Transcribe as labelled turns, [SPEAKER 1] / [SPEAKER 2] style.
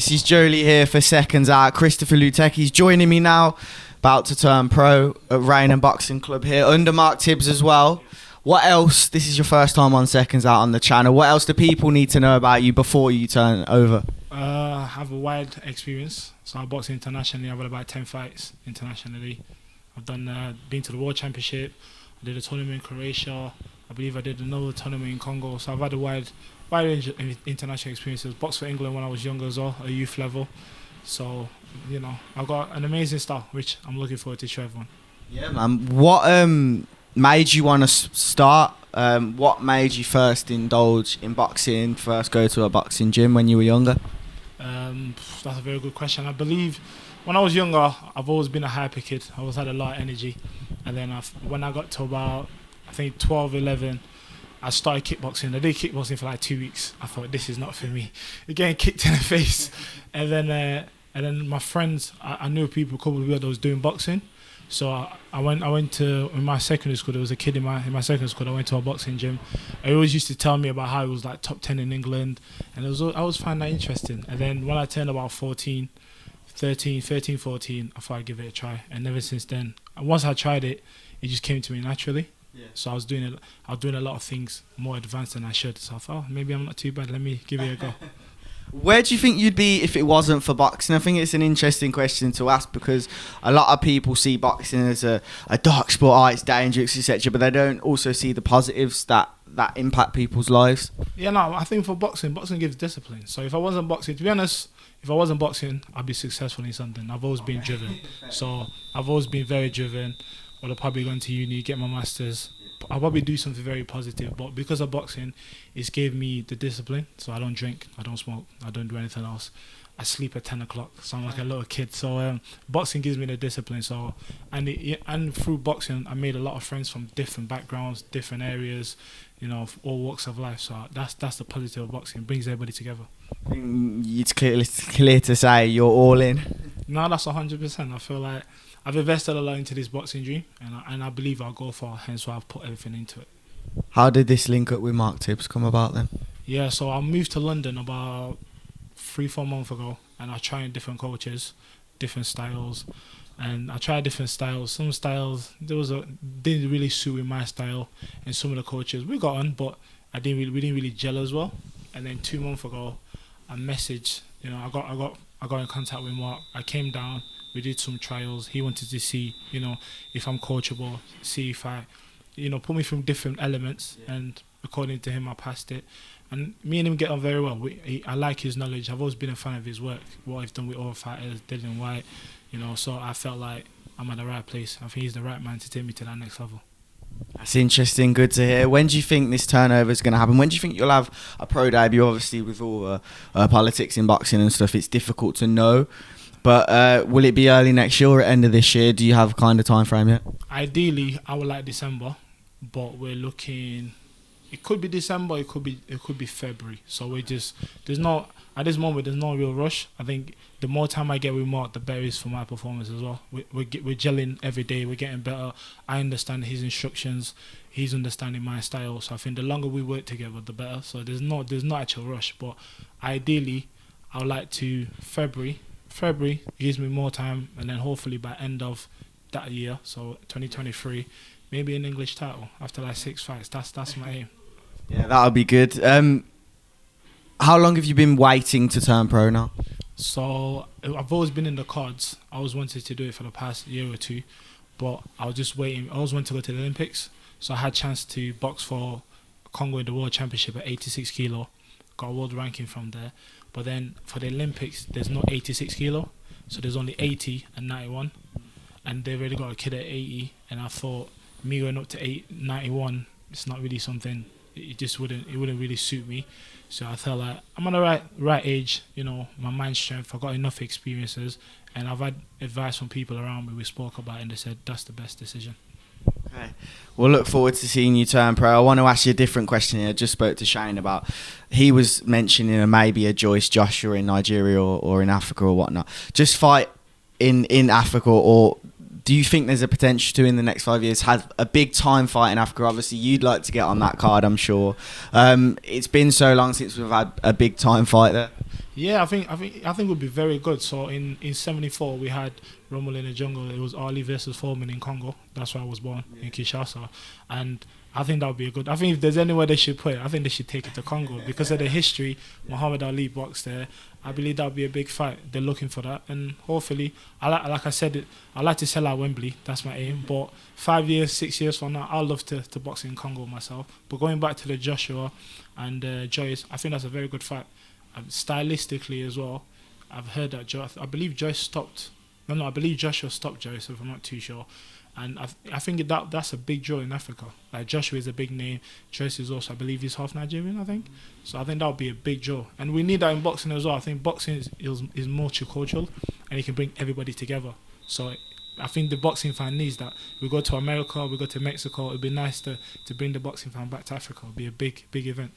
[SPEAKER 1] This is Joe Leigh here for Seconds Out. Christopher Luteke is joining me now, about to turn pro at Rain and Boxing Club here, under Mark Tibbs as well. What else, this is your first time on Seconds Out on the channel, what else do people need to know about you before you turn over?
[SPEAKER 2] I have a wide experience. So I box internationally. I've had about 10 fights internationally. I've been to the World Championship. I did a tournament in Croatia. I believe I did another tournament in Congo. So I've had a wide range of international experiences. Boxed for England when I was younger as well, at youth level. So, you know, I've got an amazing style, which I'm looking forward to show everyone.
[SPEAKER 1] Yeah, man. What made you want to start? What made you first indulge in boxing, first go to a boxing gym when you were younger?
[SPEAKER 2] That's a very good question. I believe when I was younger, I've always been a hyper kid. I always had a lot of energy. And then when I got to about, I think 12, 11, I started kickboxing. I did kickboxing for like 2 weeks. I thought, this is not for me. Getting kicked in the face. And then my friends, I knew a couple of people that was doing boxing. So I went to, in my secondary school, there was a kid in my secondary school, I went to a boxing gym. He always used to tell me about how he was like top 10 in England. And I always found that interesting. And then when I turned about 13, 14, I thought I'd give it a try. And ever since then, once I tried it, it just came to me naturally. Yeah. So I was doing a lot of things more advanced than I should. So I thought, maybe I'm not too bad. Let me give it a go.
[SPEAKER 1] Where do you think you'd be if it wasn't for boxing? I think it's an interesting question to ask because a lot of people see boxing as a dark sport, it's dangerous, etc. But they don't also see the positives that impact people's lives.
[SPEAKER 2] Yeah, no, I think for boxing gives discipline. So if I wasn't boxing, to be honest, I'd be successful in something. I've always been driven. So I've always been very driven. I'll probably go to uni, get my masters. I'll probably do something very positive, but because of boxing, it's gave me the discipline. So I don't drink, I don't smoke, I don't do anything else. I sleep at 10 o'clock, so I'm like a little kid. So boxing gives me the discipline. So and through boxing, I made a lot of friends from different backgrounds, different areas, you know, all walks of life. So that's the positive of boxing. It brings everybody together.
[SPEAKER 1] It's clear to say you're all in.
[SPEAKER 2] No, that's 100%. I feel like I've invested a lot into this boxing dream, and I believe I'll go far, hence why I've put everything into it.
[SPEAKER 1] How did this link up with Mark Tibbs come about then?
[SPEAKER 2] Yeah, so I moved to London about 3-4 months ago, and I tried different coaches, different styles, and I tried different styles. Some styles didn't really suit with my style, and some of the coaches we got on, but we didn't really gel as well. And then 2 months ago, I messaged, you know, I got in contact with Mark. I came down. We did some trials. He wanted to see, you know, if I'm coachable, see if I, you know, put me through different elements. Yeah. And according to him, I passed it. And me and him get on very well. I like his knowledge. I've always been a fan of his work, what he's done with all fighters, Dylan White, you know. So I felt like I'm at the right place. I think he's the right man to take me to that next level.
[SPEAKER 1] That's interesting. Good to hear. When do you think this turnover is going to happen? When do you think you'll have a pro debut? Obviously, with all politics in boxing and stuff, it's difficult to know. But will it be early next year or at end of this year? Do you have kind of time frame yet?
[SPEAKER 2] Ideally, I would like December, but we're looking. It could be December. It could be February. So at this moment, there's no real rush. I think the more time I get with Mark, the better it is for my performance as well. We're gelling every day. We're getting better. I understand his instructions. He's understanding my style. So I think the longer we work together, the better. So there's no actual rush. But ideally, I would like to February gives me more time, and then hopefully by end of that year, so 2023, maybe an English title after like 6 fights. That's my aim.
[SPEAKER 1] Yeah, that'll be good. How long have you been waiting to turn pro now?
[SPEAKER 2] So I've always been in the cards. I always wanted to do it for the past year or two, but I was just waiting. I always wanted to go to the Olympics, so I had a chance to box for CONGO in the World Championship at 86 kilo. Got a world ranking from there. But then for the Olympics, there's no 86 kilo. So there's only 80 and 91. And they've already got a kid at 80. And I thought, me going up to 91, it's not really something, it wouldn't really suit me. So I felt like I'm on the right age, you know, my mind strength, I've got enough experiences. And I've had advice from people around me, we spoke about it, and they said, that's the best decision.
[SPEAKER 1] Okay. We'll look forward to seeing you turn pro. I want to ask you a different question here. I just spoke to Shane about, he was mentioning maybe a Joyce Joshua in Nigeria or in Africa or whatnot. Just fight in Africa, or do you think there's a potential to, in the next 5 years, have a big time fight in Africa? Obviously, you'd like to get on that card, I'm sure. It's been so long since we've had a big time fight there.
[SPEAKER 2] Yeah, I think it would be very good. So in '74 we had Rumble in the Jungle. It was Ali versus Foreman in Congo. That's where I was born, in Kinshasa, and I think that would be a good. I think if there's anywhere they should put it, I think they should take it to Congo because of the history. Muhammad Ali boxed there. I believe that would be a big fight. They're looking for that, and hopefully, like I said, I like to sell out Wembley. That's my aim. But 5 years, 6 years from now, I'd love to box in Congo myself. But going back to the Joshua and Joyce, I think that's a very good fight. Stylistically as well, I've heard that I believe Joyce stopped. No, I believe Joshua stopped Joyce, if I'm not too sure. And I think that's a big draw in Africa. Like Joshua is a big name. Joyce is also, I believe, he's half Nigerian. I think so. I think that would be a big draw, and we need that in boxing as well. I think boxing is multicultural, and it can bring everybody together. So I think the boxing fan needs that. We go to America, we go to Mexico. It'd be nice to bring the boxing fan back to Africa. It'd be a big event.